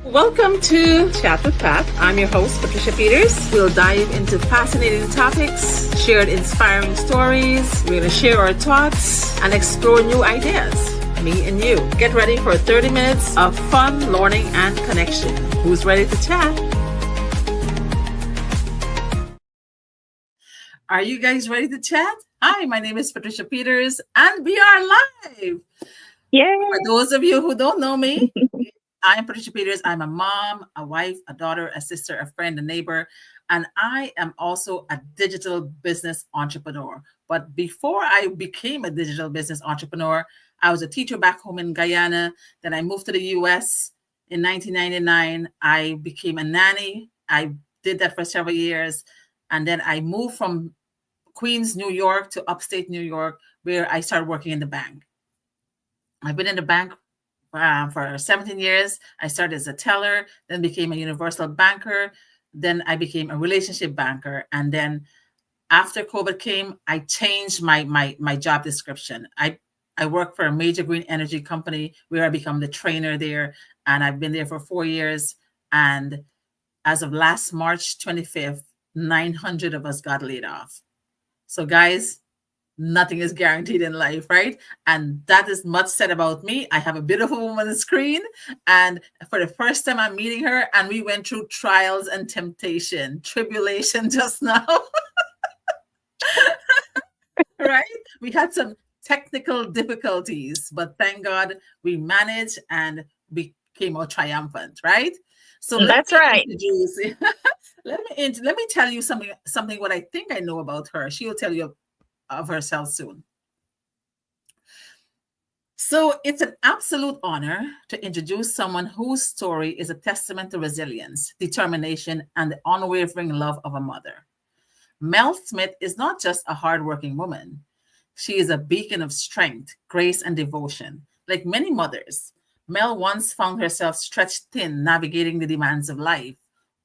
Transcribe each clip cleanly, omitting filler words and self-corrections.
Welcome to Chat with Pat. I'm your host, Patricia Peters. We'll dive into fascinating topics, share inspiring stories. We're going to share our thoughts and explore new ideas. Me and you. Get ready for 30 minutes of fun, learning, and connection. Who's ready to chat? Are you guys ready to chat? Hi, my name is Patricia Peters, and we are live. Yeah. For those of you who don't know me, I'm Patricia Peters. I'm a mom, a wife, a daughter, a sister, a friend, a neighbor, and I am also a digital business entrepreneur. But before I became a digital business entrepreneur, I was a teacher back home in Guyana. Then I moved to the US in 1999. I became a nanny. I did that for several years. And then I moved from Queens, New York to upstate New York, where I started working in the bank. I've been in the bank for 17 years. I started as a teller, then became a universal banker. Then I became a relationship banker. And then after COVID came, I changed my job description. I work for a major green energy company where I become the trainer there. And I've been there for 4 years. And as of last March 25th, 900 of us got laid off. So guys, nothing is guaranteed in life, right? And that is much said about me. I have a beautiful woman on the screen, and for the first time I'm meeting her, and we went through trials and temptation, tribulation just now. Right? We had some technical difficulties, but thank God we managed and we came out triumphant, right? So That's right. introduce let me tell you something what I think I know about her. She'll tell you of herself soon. So it's an absolute honor to introduce someone whose story is a testament to resilience, determination, and the unwavering love of a mother. Mel Smith is not just a hardworking woman. She is a beacon of strength, grace, and devotion. Like many mothers, Mel once found herself stretched thin navigating the demands of life,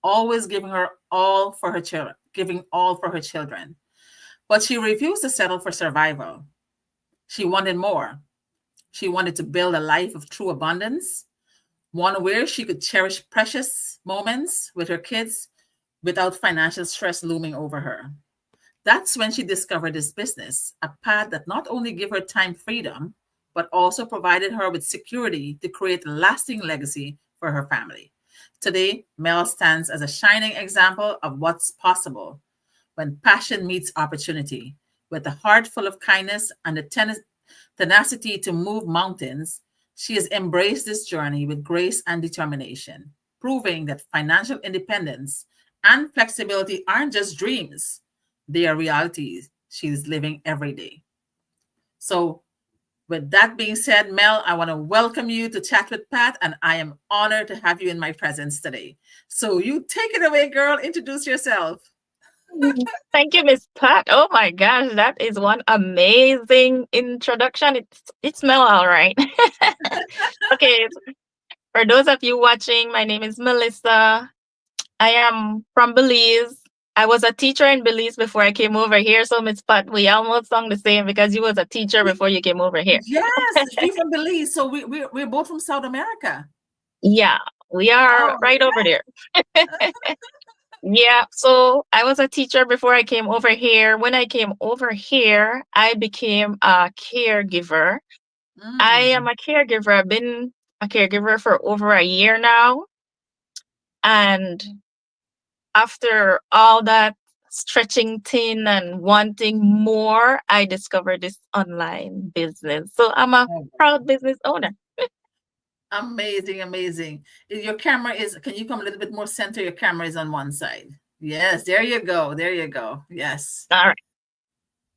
always giving all for her children. But she refused to settle for survival. She wanted more. She wanted to build a life of true abundance, one where she could cherish precious moments with her kids without financial stress looming over her. That's when she discovered this business, a path that not only gave her time freedom, but also provided her with security to create a lasting legacy for her family. Today, Mel stands as a shining example of what's possible when passion meets opportunity. With a heart full of kindness and the tenacity to move mountains, she has embraced this journey with grace and determination, proving that financial independence and flexibility aren't just dreams, they are realities she's living every day. So, with that being said, Mel, I want to welcome you to Chat with Pat, and I am honored to have you in my presence today. So, you take it away, girl. Introduce yourself. Thank you, Miss Pat. Oh my gosh, that is one amazing introduction. It's Mel, all right. Okay, for those of you watching, my name is Melissa. I am from Belize. I was a teacher in Belize before I came over here. So, Miss Pat, we almost sound the same because you was a teacher before you came over here. Yes, she's from Belize. So we're both from South America. Yeah, we are Oh, right over there. Yeah, so I was a teacher before I came over here. When I came over here, I became a caregiver. I am a caregiver. I've been a caregiver for over a year now. And after all that stretching thin and wanting more, I discovered this online business. So I'm a oh, proud business owner. amazing, amazing. Your camera is, can you come a little bit more center? Your camera is on one side. Yes, there you go. There you go. Yes. All right.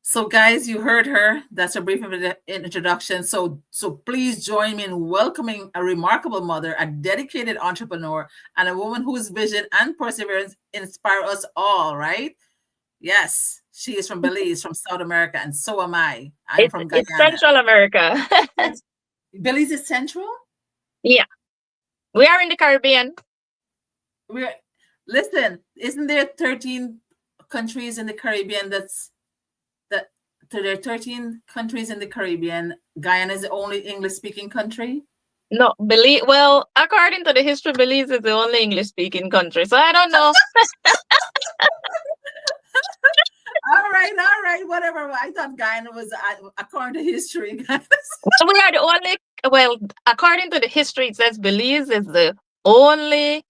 So, guys, you heard her. That's a brief introduction. So please join me in welcoming a remarkable mother, a dedicated entrepreneur, and a woman whose vision and perseverance inspire us all, right? Yes, she is from Belize, from South America, and so am I. I'm from It's Guyana. Central America. Yes. Belize is central? Yeah, we are in the Caribbean. We're listen, isn't there 13 countries in the Caribbean that so there are 13 countries in the Caribbean. Guyana is the only English speaking country. No, Belize. Well, according to the history, Belize is the only English speaking country. So I don't know. All right, whatever. I thought Guyana was, according to history. Well, we are the only. Well, according to the history, it says Belize is the only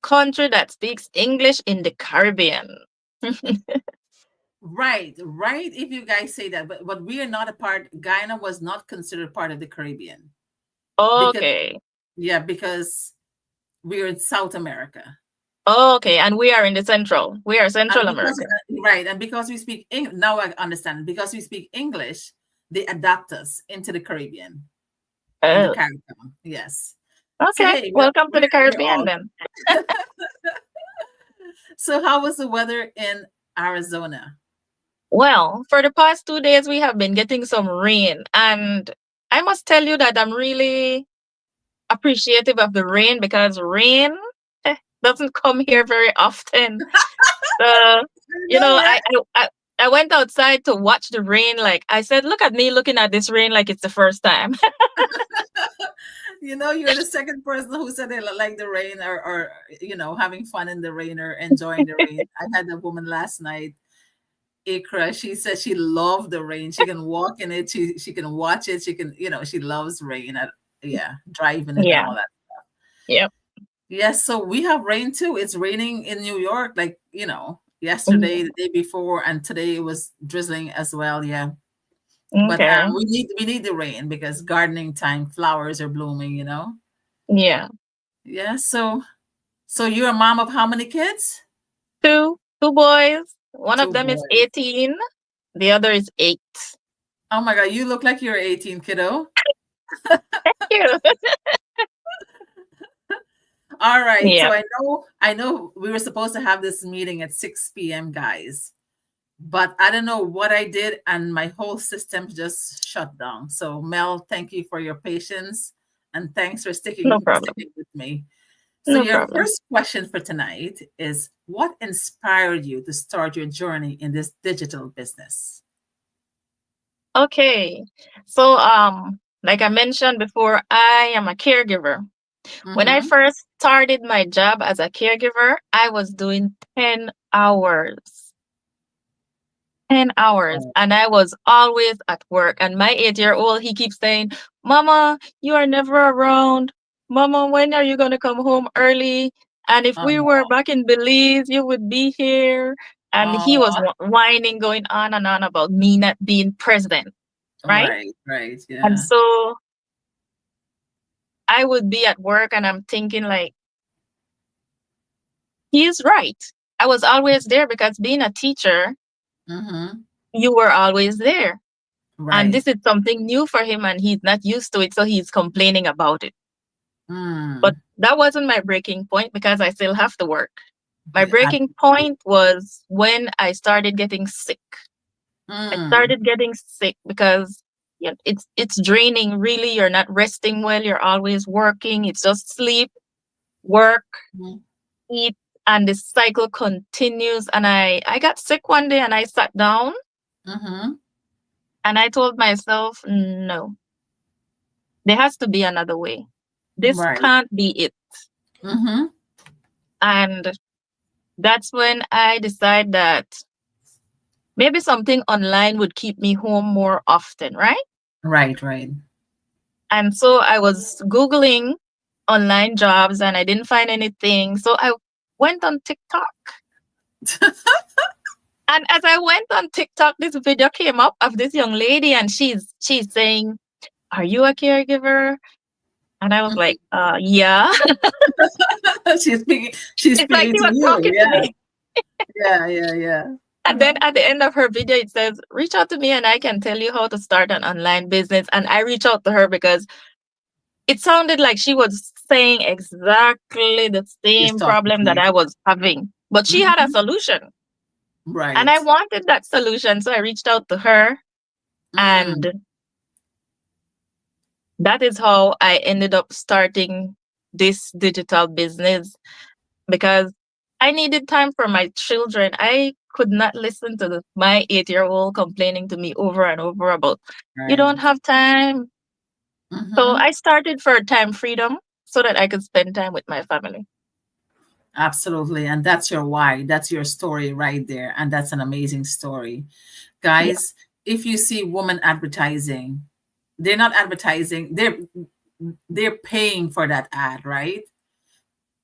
country that speaks English in the Caribbean. Right, right. If you guys say that, but we are not a part. Guyana was not considered part of the Caribbean because, Okay. yeah, because we are in South America, Okay. And we are in the central. We are and Central because America. right, and because we speak now I understand. Because we speak English, they adapt us into the Caribbean, in the Oh, Caribbean. Yes. So okay. hey, Welcome to the we're Caribbean all. then. So how was the weather in Arizona? Well, for the past 2 days, we have been getting some rain. And I must tell you that I'm really appreciative of the rain because rain doesn't come here very often. So, I know, right? I went outside to watch the rain. Like I said, look at me looking at this rain like it's the first time. You know, you're the second person who said they like the rain, or having fun in the rain or enjoying the rain. I had a woman last night, Ikra. She said she loved the rain. She can walk in it. She can watch it. She can, she loves rain. Yeah, driving it and Yeah. all that. Yep. Yes, so we have rain too. It's raining in New York, like, yesterday, Mm, the day before, and today it was drizzling as well. Yeah. But okay. we need the rain because gardening time, flowers are blooming. Yeah. Yeah. So you're a mom of how many kids? Two boys. One of Two them is boys. 18. The other is 8. Oh my God, you look like you're 18, kiddo. Cute. All right. So Yeah. I know we were supposed to have this meeting at 6 p.m., guys, but I don't know what I did, and my whole system just shut down. So Mel, thank you for your patience, and thanks for No sticking problem. sticking with me. So No your problem. first question for tonight is, what inspired you to start your journey in this digital business? Okay. So like I mentioned before, I am a caregiver. When I Mm-hmm. first started my job as a caregiver, I was doing 10 hours. 10 hours. Oh, And I was always at work. And my 8-year-old, he keeps saying, Mama, you are never around. Mama, when are you going to come home early? And if we were back in Belize, you would be here. And he was oh, whining, going on and on about me not being present, right? right, right, And yeah. so I would be at work and I'm thinking, like, he's right. I was always there because being a teacher, Mm-hmm. you were always there. And Right. this is something new for him and he's not used to it. So he's complaining about it. But Mm. that wasn't my breaking point because I still have to work. My Yeah, breaking point was when I started getting sick. I mm. started getting sick because it's draining. Really, you're not resting well. You're always working. It's just sleep, work, Mhm. eat, and the cycle continues. And I got sick one day and I sat down Mhm. and I told myself, no, there has to be another way. This Right. can't be it. Mhm. And that's when I decided that maybe something online would keep me home more often, right? Right, right. And so I was Googling online jobs and I didn't find anything. So I went on TikTok. And as I went on TikTok, this video came up of this young lady and she's saying, are you a caregiver? And I was like, yeah. She's It's like speaking she to was you. talking to Yeah. me. Yeah, yeah, yeah. And then Uh-huh. at the end of her video, it says, reach out to me and I can tell you how to start an online business. And I reached out to her because it sounded like she was saying exactly the She's same talking problem to that you. I was having. But she had a Mhm. solution. And Right. I wanted that solution. So I reached out to her. Mm. And that is how I ended up starting this digital business because I needed time for my children. I could not listen to my 8-year-old complaining to me over and over about, you don't Right. have time. So Mm-hmm. I started for time freedom so that I could spend time with my family. Absolutely. And that's your why. That's your story right there. And that's an amazing story. Yeah. Guys, if you see women advertising, they're not advertising, they're paying for that ad, right?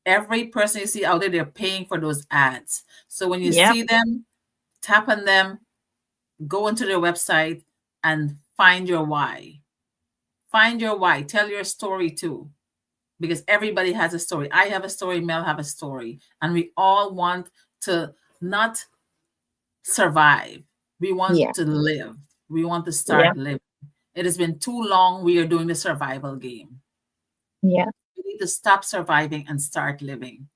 Every person you see out there, they're paying for those ads. So when you Yeah. see them, tap on them, go into their website and find your why. Find your why. Tell your story too. Because everybody has a story. I have a story, Mel have a story. And we all want to not survive. We want Yeah. to live. We want to Yeah. start living. It has been too long we are doing the survival game. Yeah. We need to stop surviving and start living.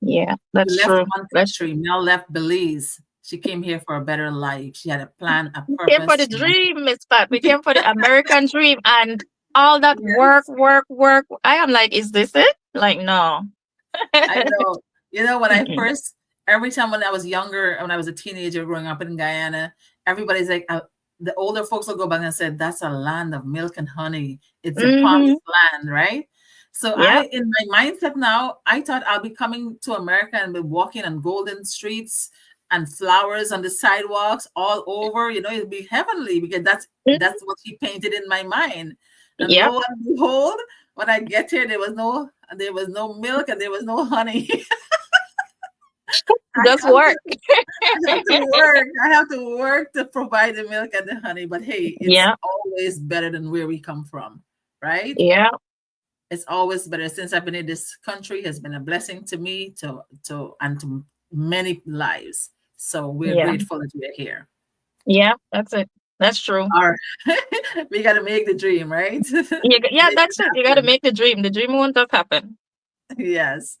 Yeah. We That's left true. one That's true. country. Mel left Belize. She came here for a better life. She had a plan, a We came for purpose. the She wanted. dream, Miss Pat. We came for the American dream and all that work, Yes, work, work. I am like, is this it? Like, no. I know. You know, when I Mm-mm. first, every time when I was younger, when I was a teenager growing up in Guyana, everybody's like, the older folks will go back and say, that's a land of milk and honey. It's a Mm-hmm. promised land, right? So Yep. in my mindset now, I thought I'll be coming to America and be walking on golden streets and flowers on the sidewalks all over. You know, it'll be heavenly because Mm, that's what he painted in my mind. And yep. lo and behold, when I get here, there was no milk and there was no honey. I Just have to work. I have to work. I have to work to provide the milk and the honey. But hey, it's Yeah. always better than where we come from, right? Yeah. It's always better. Since I've been in this country, has been a blessing to me, and to many lives. So we're Yeah. grateful that we're here. Yeah. That's it. That's true. Our we got to make the dream, right? Yeah, Make it that's it. You got to happen. make the dream. The dream won't just happen. Yes.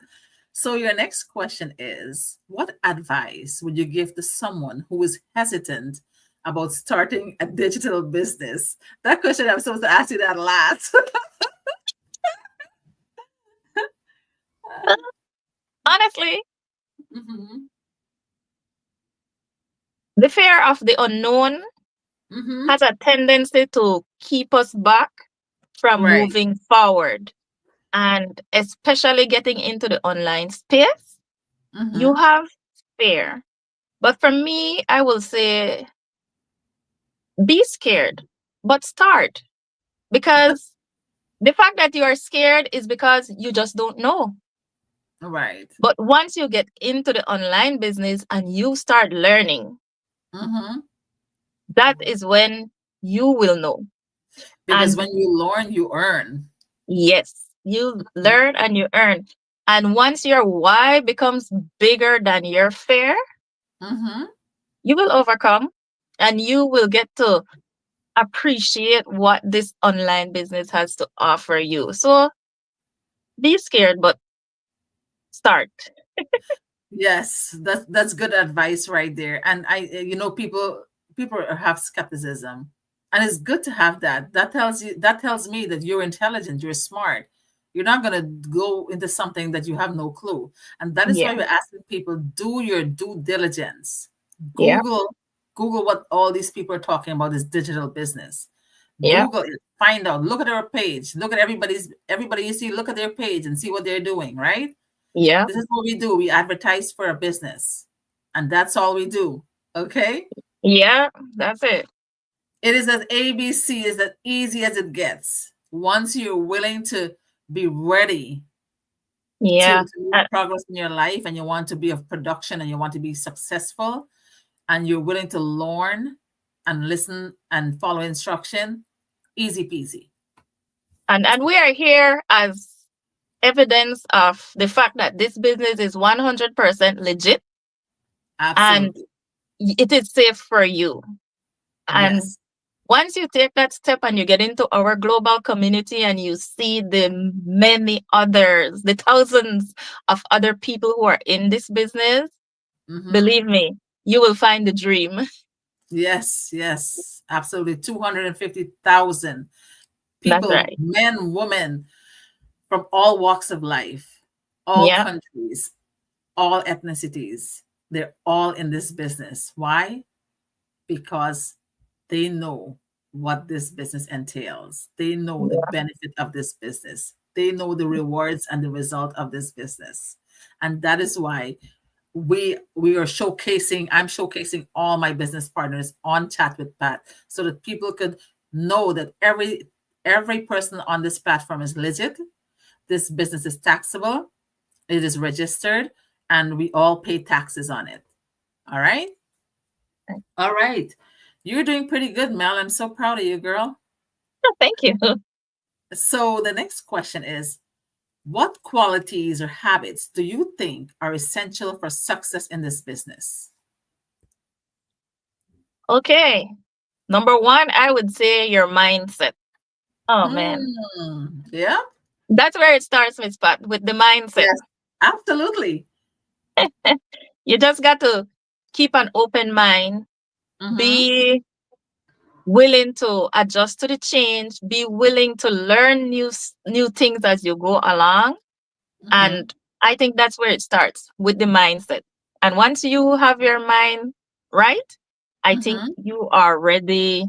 So, your next question is, what advice would you give to someone who is hesitant about starting a digital business? That question, I'm supposed to ask you that last. Uh, Honestly, Mm-hmm. the fear of the unknown Mm-hmm. has a tendency to keep us back from Right. moving forward. And especially getting into the online space, you Mm-hmm. have fear. But for me, I will say be scared, but start. Because the fact that you are scared is because you just don't know. Right. But once you get into the online business and you start learning, Mm-hmm. that is when you will know. Because And when you learn, you earn. yes, you learn and you earn. And once your why becomes bigger than your fear, Mm-hmm. you will overcome and you will get to appreciate what this online business has to offer you. So be scared, but start. Yes, that's good advice right there. And people have skepticism, and it's good to have that. That tells me that you're intelligent, you're smart. You're not gonna go into something that you have no clue. And that is why Yeah. we're asking people, do your due diligence. Yeah. Google Google what all these people are talking about is digital business. Yeah. Google it, find out, look at their page, look at everybody you see, look at their page and see what they're doing, right? Yeah. This is what we do. We advertise for a business, and that's all we do. Okay? Yeah. That's it. It is as ABC, is as easy as it gets. Once you're willing to be ready Yeah. to make progress in your life and you want to be of production and you want to be successful and you're willing to learn and listen and follow instruction, easy peasy. And we are here as evidence of the fact that this business is 100% legit and Absolutely. it is safe for you. And Yes. once you take that step and you get into our global community and you see the many others, the thousands of other people who are in this business, Mm-hmm. believe me, you will find the dream. Yes, yes, absolutely. 250,000 That's people, right. men, women from all walks of life, all Yeah. countries, all ethnicities. They're all in this business. Why? Because they know. what this business entails. They know the Yeah. benefit of this business. They know the rewards and the result of this business. And that is why we are showcasing, I'm showcasing all my business partners on Chat with Pat so that people could know that every person on this platform is legit. This business is taxable, it is registered, and we all pay taxes on it. All right? All right. You're doing pretty good, Mel. I'm so proud of you, girl. Thank you. So the next question is, what qualities or habits do you think are essential for success in this business? Okay. Number one, I would say your mindset. Oh man. Yeah. That's where it starts, Miss Pat, with the mindset. Yes. Absolutely. You just got to keep an open mind, Mm-hmm. be willing to adjust to the change, be willing to learn new things as you go along. Mm-hmm. And I think that's where it starts with the mindset. And once you have your mind right, I think Mm-hmm. you are ready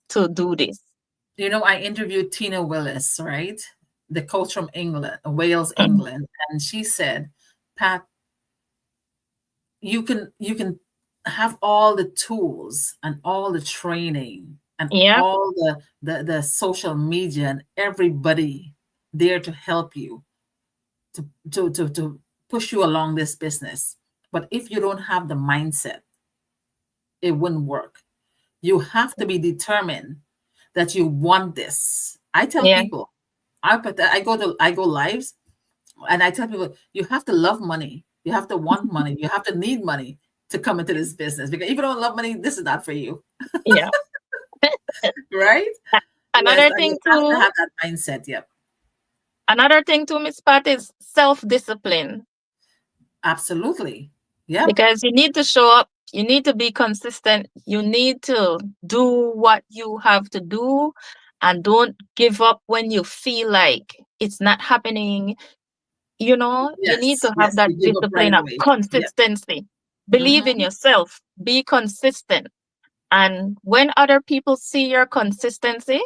to do this. I interviewed Tina Willis, right? The coach from England, Wales, Mhm. England, and she said, "Pat, you can have all the tools and all the training and Yeah, all the social media and everybody there to help you to push you along this business. But if you don't have the mindset, it wouldn't work. You have to be determined that you want this. I tell yeah, people, I go lives and I tell people, you have to love money. You have to want money. You have to need money to come into this business. Because if you don't love money, this is not for you. yeah. Right? Yes, Another and you thing have to too, have that mindset. Yep. Miss Pat, is self-discipline. Absolutely. Yep. Because you need to show up, you need to be consistent, you need to do what you have to do, and don't give up when you feel like it's not happening. You need Yes. to have Yes. that You give up right discipline of away. Yep. consistency. Believe in Mm-hmm. yourself, be consistent. And when other people see your consistency,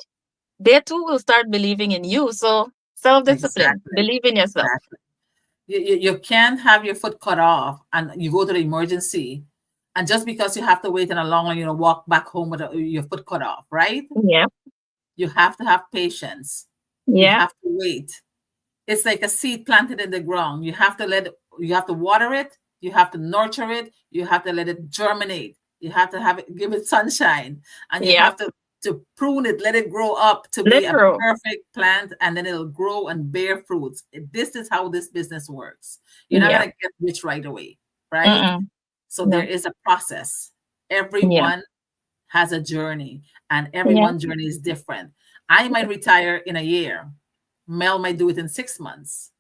they too will start believing in you. So, self discipline, Exactly. believe in yourself. Exactly. You can't have your foot cut off and you go to the emergency, and just because you have to wait in a long line, walk back home with your foot cut off, right? Yeah, You have to have patience. You yeah, have to wait. It's like a seed planted in the ground. You have to water it, you have to nurture it, you have to let it germinate. You have to give it sunshine, and you yeah. have to prune it, let it grow up to be a Literal. perfect plant, and then it'll grow and bear fruits. This is how this business works. You're not Yeah. gonna get rich right away, right? Mm-mm. So there No. is a process. Yeah. Everyone has a journey, and Yeah. everyone's journey is different. I might retire in a year. Mel might do it in 6 months.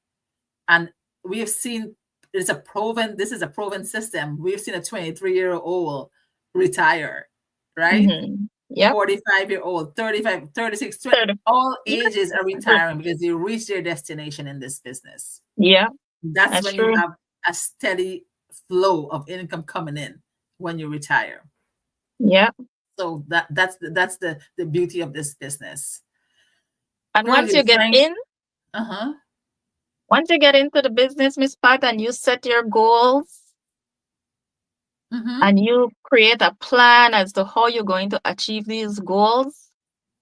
And we have seen this is a proven system. We've seen a 23-year-old retire, right? Mhm. Yep. 45-year-old, 35, 36, 20, 30. all Yeah. ages are retiring because they reach their destination in this business. Yeah, That's that's when you true. have a steady flow of income coming in when you retire. Yeah. So that's the beauty of this business. And Girl, once you're you get fine. in, Uh-huh. once you get into the business, Miss Pat, and you set your goals Mm-hmm. and you create a plan as to how you're going to achieve these goals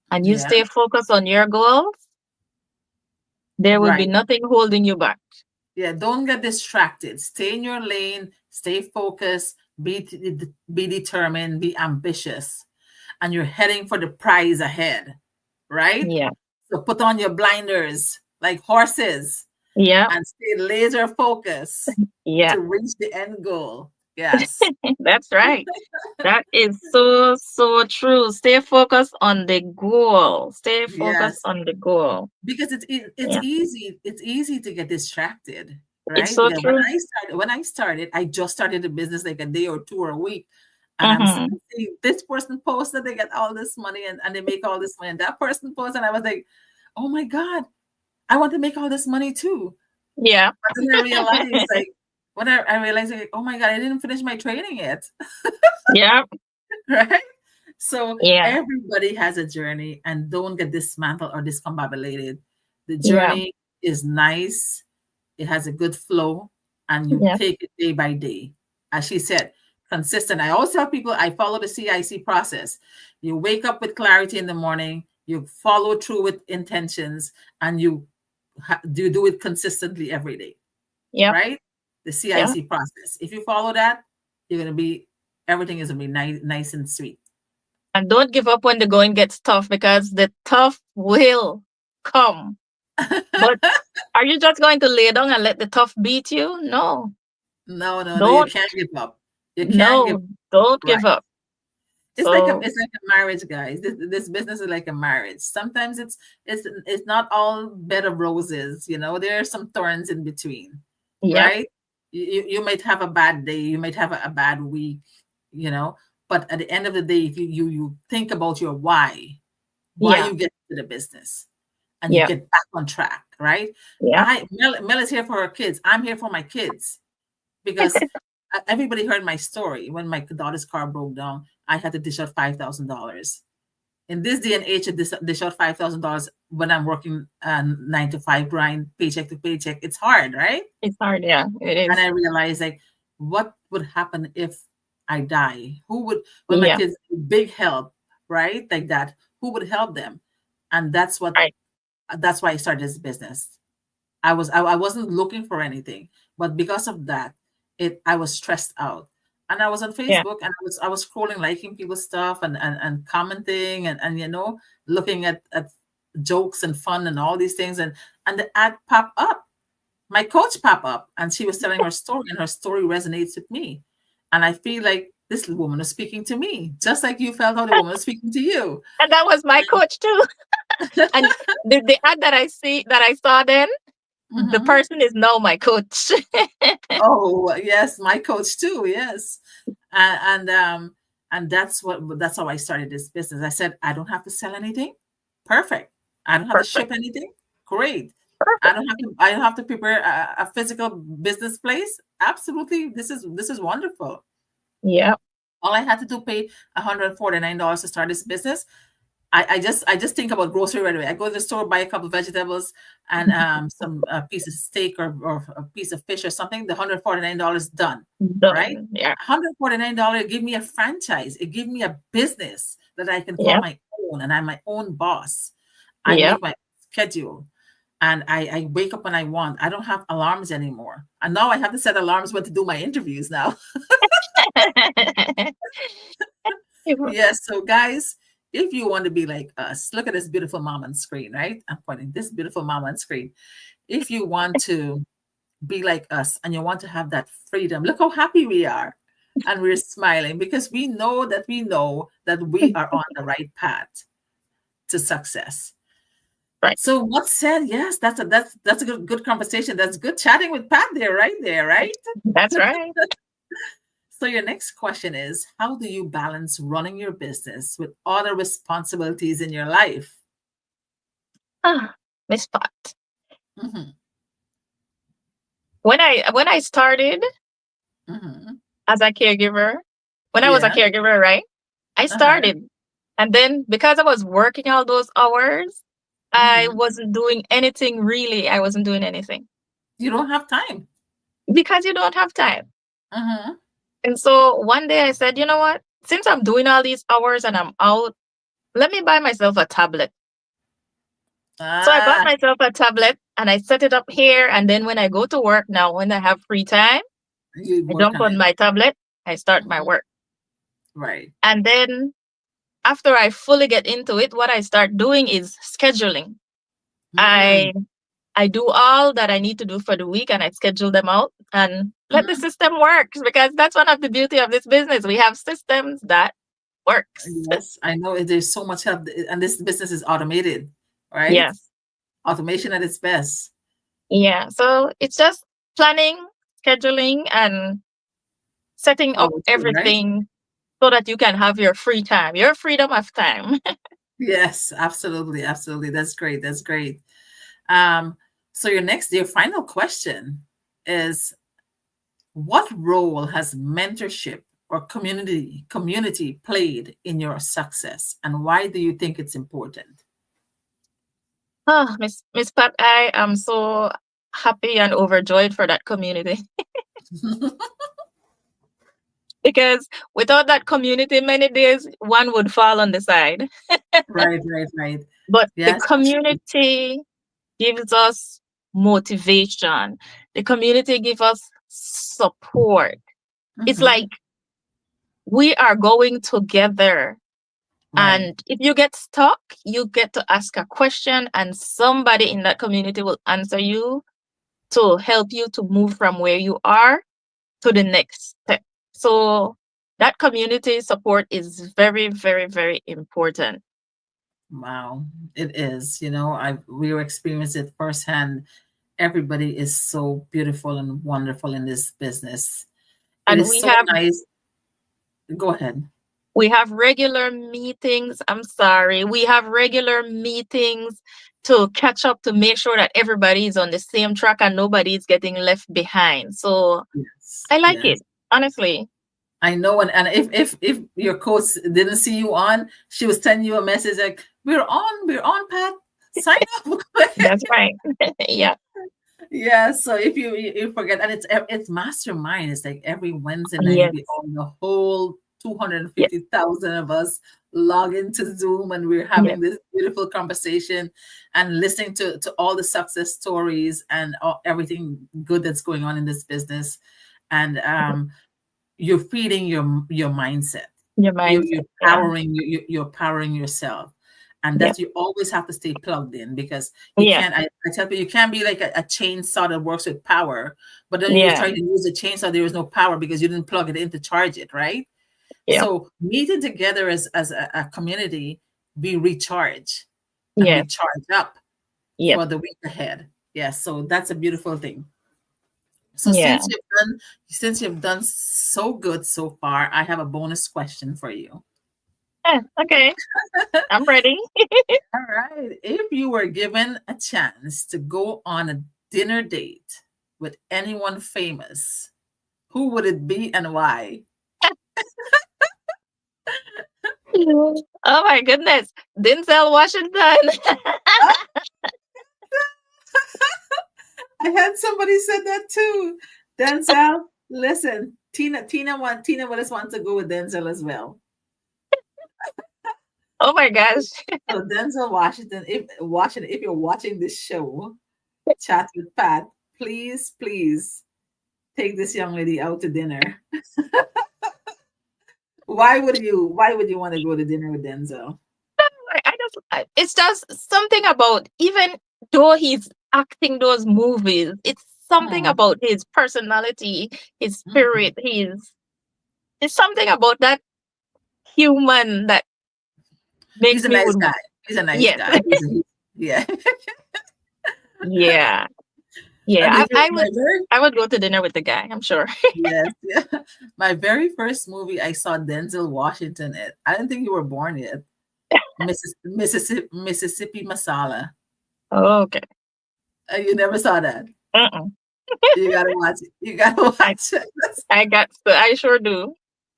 and you Yeah. stay focused on your goals, there will be Right. nothing holding you back. Yeah, don't get distracted. Stay in your lane, stay focused, be determined, be ambitious, and you're heading for the prize ahead, right? Yeah. So put on your blinders like horses Yeah. and stay laser focused Yeah. to reach the end goal. Yes. That's right. That is so, so true. Stay focused on the goal. Stay focused Yes. on the goal. Because Yeah. it's easy to get distracted, It's right? so Because true. when I started, I just started the business like a day or two or a week, and Mm-hmm. seeing this person post that they get all this money, and they make all this money, and that person posts, and I was like, oh my god, I want to make all this money too. Yeah. But then I realized, like, when I realized, like, oh my god, I didn't finish my training yet, Yeah. right? So Yeah. everybody has a journey, and don't get dismantled or discombobulated. The Yeah. journey is nice, it has a good flow, and you Yeah. take it day by day. As she said, consistent. I always tell people I follow the CIC process. You wake up with clarity in the morning, you follow through with intentions, and you do it consistently every day, Yep. right? The Yeah. CIC process. If you follow that, you're gonna be everything is gonna be nice and sweet. And don't give up when the going gets tough because the tough will come. But are you just going to lay down and let the tough beat you? No. No, no, no, you Don't. can't give up. You can't give No. Don't right. give up. So, It's like a marriage, guys. This business is like a marriage. Sometimes it's not all bed of roses. There are some thorns in between, yep. right? You might have a bad day, you might have a bad week, you know. But at the end of the day, if you think about your why Yeah. you get to the business, and you Yep. get back on track, right? Yep. Mel is here for her kids. I'm here for my kids because everybody heard my story. When my daughter's car broke down, I had to dish out $5,000. In this day and age, to dish out $5,000 when I'm working 9 to 5 grind, paycheck to paycheck, it's hard, right? It's hard. Yeah, it And is. I realized, like, what would happen if I die? Who would, when my Yeah. kids need big help, right? Like that, who would help them? And Right. that's why I started this business. I wasn't looking for anything, but because of that, I was stressed out. And I was on Yeah. Facebook, and I was scrolling, liking people's stuff, and commenting, and looking at jokes and fun and all these things, and the ad popped up. My coach popped up, and she was telling her story, and her story resonates with me. And I feel like this woman is speaking to me, just like you felt how the woman was speaking to you. And that was my coach too. And the ad that I saw then, the Mhm. person is now my coach. Oh, yes, my coach too. Yes, and that's how I started this business. I said I don't have to sell anything. Perfect. I don't have to Perfect. ship anything. Great. I Perfect. don't have to. I don't have to prepare a physical business place. Absolutely, this is wonderful. Yeah. All I had to do pay $149 to start this business. I just think about grocery right away. I go to the store, buy a couple of vegetables and some a piece of steak or a piece of fish or something. The $149 done, right? Done. Yeah. $149 give me a franchise. It give me a business that I can call Yeah. my own, and I'm my own boss. I Yeah. make my schedule, and I wake up when I want. I don't have alarms anymore, and now I have to set alarms when to do my interviews now. Yes, so guys, if you want to be like us, look at this beautiful mom on screen, right? I'm pointing this beautiful mom on screen. If you want to be like us and you want to have that freedom, look how happy we are. And we're smiling because we know that we are on the right path to success. Right. So what's said? Yes, that's a good conversation. That's good chatting with Pat there, right there, right? That's right. So your next question is, how do you balance running your business with other responsibilities in your life? Ah, Miss Pot. Hmm. When I started Hmm. as a caregiver, when I was a Yeah. caregiver, right? I Uh-huh. started. And then because I was working all those hours, I Hmm. wasn't doing anything really. I wasn't doing anything You don't have time. because you don't have time. Hmm. And so one day I said, you know what? Since I'm doing all these hours and I'm out, let me buy myself a tablet. So I bought Ah, myself a tablet and I set it up here. And then when I go to work now, when I have free time, you I work jump on on it. my tablet, I start my Hmm. work. Right. And then after I fully get into it, what I start doing is scheduling. Mm. I I do all that I need to do for the week and I schedule them out and let the Mhm. system work because that's one of the beauty of this business. We have systems that works. Yes, I know there's so much help, and this business is automated, right? Yes. Automation at its best. Yeah. So it's just planning, scheduling, and setting up Follow through, right? everything so that you can have your free time, your freedom of time. Yes, absolutely, absolutely. That's great. That's great. Um, so your final question is, what role has mentorship or community played in your success, and why do you think it's important? Oh, Miss Pat, I am so happy and overjoyed for that community because without that community, many days one would fall on the side. Right, right, right. But the Yes. community gives us motivation. The community gives us support. It's like Mm-hmm. we are going together. Right. And if you get stuck, you get to ask a question, and somebody in that community will answer you to help you to move from where you are to the next step. So that community support is very, very, very important. Wow, it is. We were experiencing it firsthand. Everybody is so beautiful and wonderful in this business. It And is so nice. Go ahead. we have regular meetings. I'm sorry. We have regular meetings to catch up to make sure that everybody is on the same track and nobody is getting left behind. So Yes, I like yes. it, honestly. I know, and if your coach didn't see you on, she was sending you a message like, we're on, Pat. Sign up." That's right. Yeah. Yeah, so if you forget, and it's mastermind. It's like every Wednesday night, Yes. we all the whole Yes. 250,000 of us log into Zoom, and we're Yes. having this beautiful conversation and listening to all the success stories and everything good that's going on in this business. And you're feeding your mindset. Your you, mindset. you're Yeah. powering you're powering yourself, and Yeah. that's, you always have to stay plugged in, because you Yeah. can't, I tell you, you can't be like a chainsaw that works with power, but then you Yeah. try to use a chainsaw, there is no power because you didn't plug it in to charge it, right? Yeah. So meeting together as a community, we recharge and we Yes. charge up Yes. for the week ahead. Yes, so that's a beautiful thing. So Yeah. since you've done so good so far, I have a bonus question for you. Okay. I'm ready. All right. If you were given a chance to go on a dinner date with anyone famous, who would it be and why? Oh my goodness. Denzel Washington. Ah, I had somebody said that too. Denzel, listen, Tina would just want to go with Denzel as well. Oh my gosh. So Denzel Washington, if you're watching this show, Chat with Pat, please, please take this young lady out to dinner. Why would you want to go to dinner with Denzel? It's just something about, even though he's acting those movies, it's something Hmm. about his personality, his Mhm. spirit. It's something about that human that He's makes a me nice would, guy. He's a nice yes. guy. Yeah. Yeah. Yeah. And if you I would, I would go to dinner with the guy, I'm sure. yes, yeah. My very first movie I saw Denzel Washington in. I didn't think you were born yet. Mississippi Masala. Oh, okay. You never saw that. Uh-uh. You gotta watch it. You gotta I watch it. I sure do.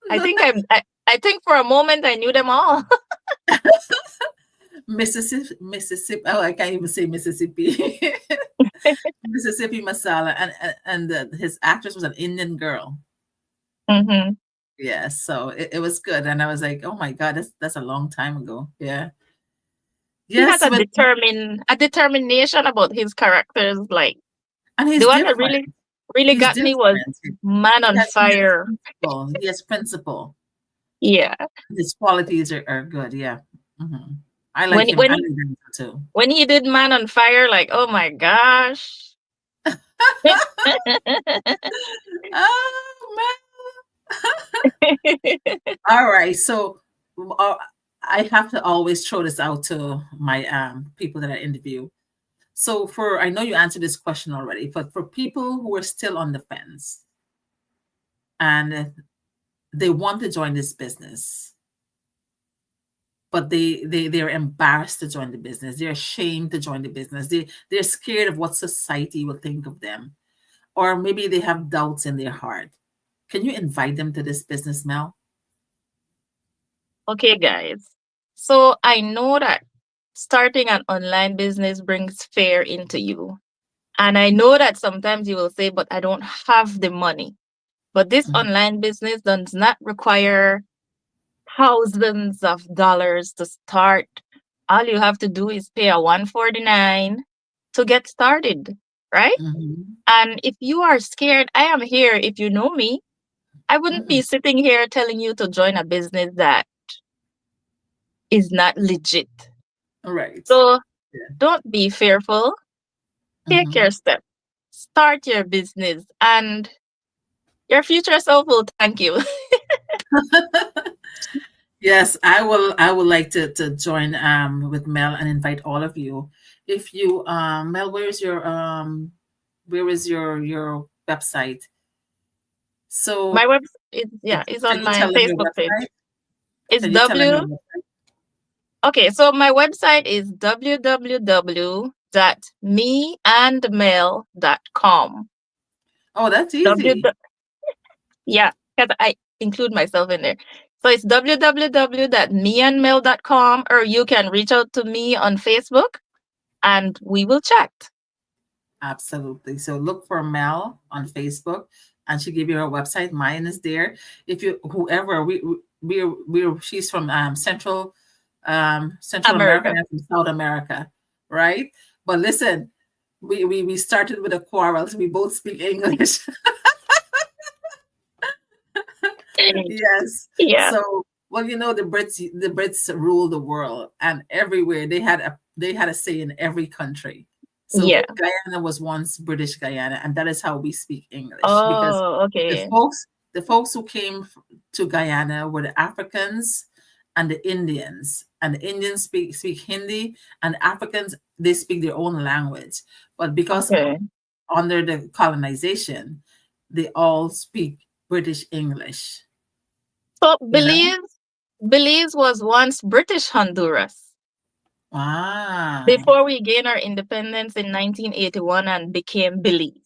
I think for a moment I knew them all. Mississippi. Oh, I can't even say Mississippi. Mississippi Masala, and his actress was an Indian girl. Hmm. Yeah, so it was good, and I was like, oh my god, that's a long time ago. Yeah. He has Yes, but a determination about his characters. Like and the he's one that different. really He's got me was different. Man on He has Fire. principle. He has principle. Yeah. His qualities are good. Yeah. Hmm. I like When him. when I he like him too. when he did Man on Fire, like, oh my gosh. Oh man. All right. So uh, I have to always throw this out to my people that I interview. So I know you answered this question already, but for people who are still on the fence and they want to join this business, but they're embarrassed to join the business. They're ashamed to join the business. They're scared of what society will think of them, or maybe they have doubts in their heart. Can you invite them to this business, Mel? Okay, guys. So I know that starting an online business brings fear into you. And I know that sometimes you will say, but I don't have the money. But this Mhm, online business does not require thousands of dollars to start. All you have to do is pay a 149 to get started, right? mhm, And if you are scared, I am here. If you know me, I wouldn't mhm. be sitting here telling you to join a business that is not legit. All right. So Yeah. don't be fearful. Take your Mhm. step. Start your business, and your future self will thank you. Yes, I will. I would like to join with Mel and invite all of you. If you Mel, where is your website? My So web is, yeah, is can on you my tell them your Facebook website? page. It's Can you tell them W. your website? Okay, so my website is www.meandmail.com. Oh, that's W. easy. Yeah, because I include myself in there. So it's www.meandmail.com, or you can reach out to me on Facebook and we will chat. Absolutely. So look for Mel on Facebook, and she give you her website. Mine is there. If you whoever she's from Central America America. and I'm from South America, right? But listen, we started with a quarrel. So we both speak English. Yes. Yeah, So, well, the Brits rule the world, and everywhere they had a say in every country. So yeah. Guyana was once British Guyana, and that is how we speak English, because Oh, the okay. folks the folks who came to Guyana were the Africans and the Indians. And the Indians speak Hindi, and Africans, they speak their own language. But because Okay. under the colonization, they all speak British English. So You know? Belize was once British Honduras Wow. before we gained our independence in 1981 and became Belize.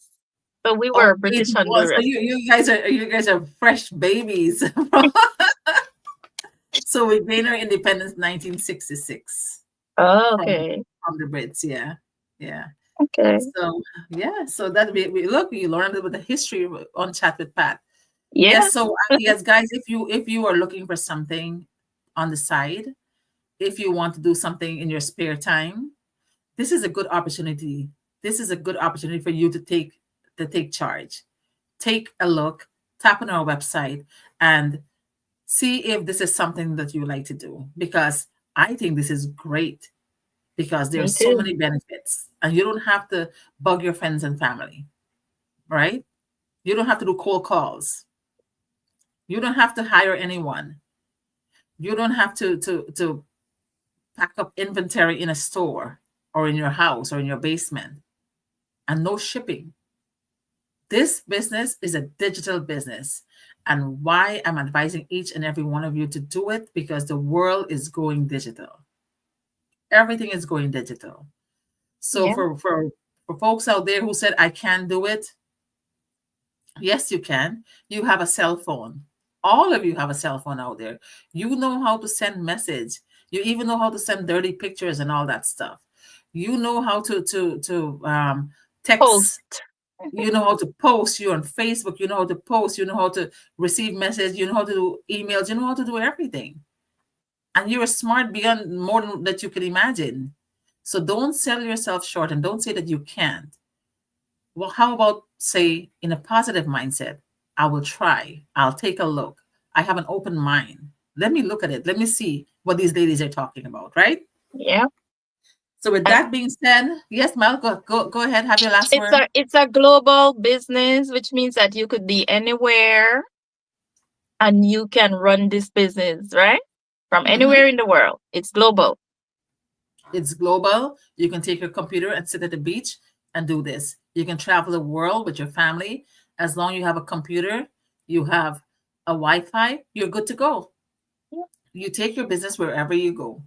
So we Oh, were British 81. So Honduras. you guys are fresh babies. So we gained our independence 1966 Oh, from okay. from the Brits. Yeah. Yeah. Okay. So yeah, so that we look, you learned a little bit of history on Chat with Pat. Yes, Yes. so yes, guys, if you are looking for something on the side, if you want to do something in your spare time, this is a good opportunity. This is a good opportunity for you to take charge. Take a look, tap on our website, and see if this is something that you like to do. Because I think this is great, because there are Me so too. many benefits, and you don't have to bug your friends and family, right? You don't have to do cold calls. You don't have to hire anyone. You don't have to pack up inventory in a store or in your house or in your basement, and no shipping. This business is a digital business. And why I'm advising each and every one of you to do it, because the world is going digital. Everything is going digital. So Yeah. for folks out there who said I can't do it, yes, you can. You have a cell phone. All of you have a cell phone out there. You know how to send message. You even know how to send dirty pictures and all that stuff. You know how to text. Post. You know how to post. You on Facebook. You know how to post. You know how to receive message. You know how to do emails. You know how to do everything. And you're smart beyond more than that you can imagine. So don't sell yourself short, and don't say that you can't. Well, how about say in a positive mindset? I will try. I'll take a look. I have an open mind. Let me look at it. Let me see what these ladies are talking about, right? Yeah. So with And that being said, yes, Mel, go ahead. Have your last word. it's a global business, which means that you could be anywhere and you can run this business, right? From Mhm. anywhere in the world. It's global. It's global. You can take your computer and sit at the beach and do this. You can travel the world with your family. As long as you have a computer, you have a Wi-Fi, you're good to go. Yeah. You take your business wherever you go.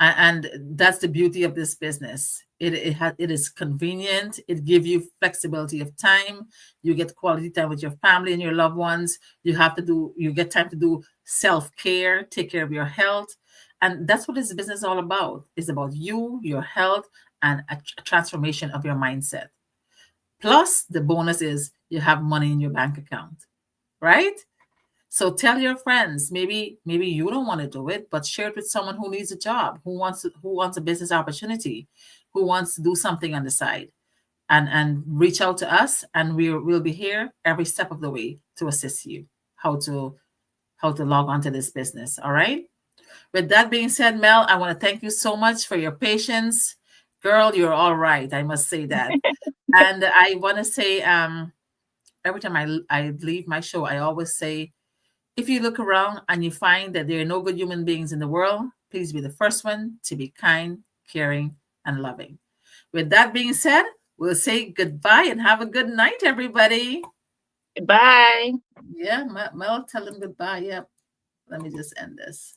And that's the beauty of this business. It is convenient. It gives you flexibility of time. You get quality time with your family and your loved ones. You get time to do self-care, take care of your health. And that's what this business is all about. It's about you, your health, and a transformation of your mindset. Plus, the bonus is you have money in your bank account, right? So tell your friends, maybe you don't want to do it, but share it with someone who needs a job, who wants a business opportunity, who wants to do something on the side. And reach out to us, and we'll be here every step of the way to assist you how to log on to this business. All right. With that being said, Mel, I want to thank you so much for your patience. Girl, you're all right. I must say that. And I want to say, every time I leave my show, I always say, if you look around and you find that there are no good human beings in the world, please be the first one to be kind, caring, and loving. With that being said, we'll say goodbye and have a good night, everybody. Bye. Yeah, Mel, tell them goodbye. Yep. Let me just end this.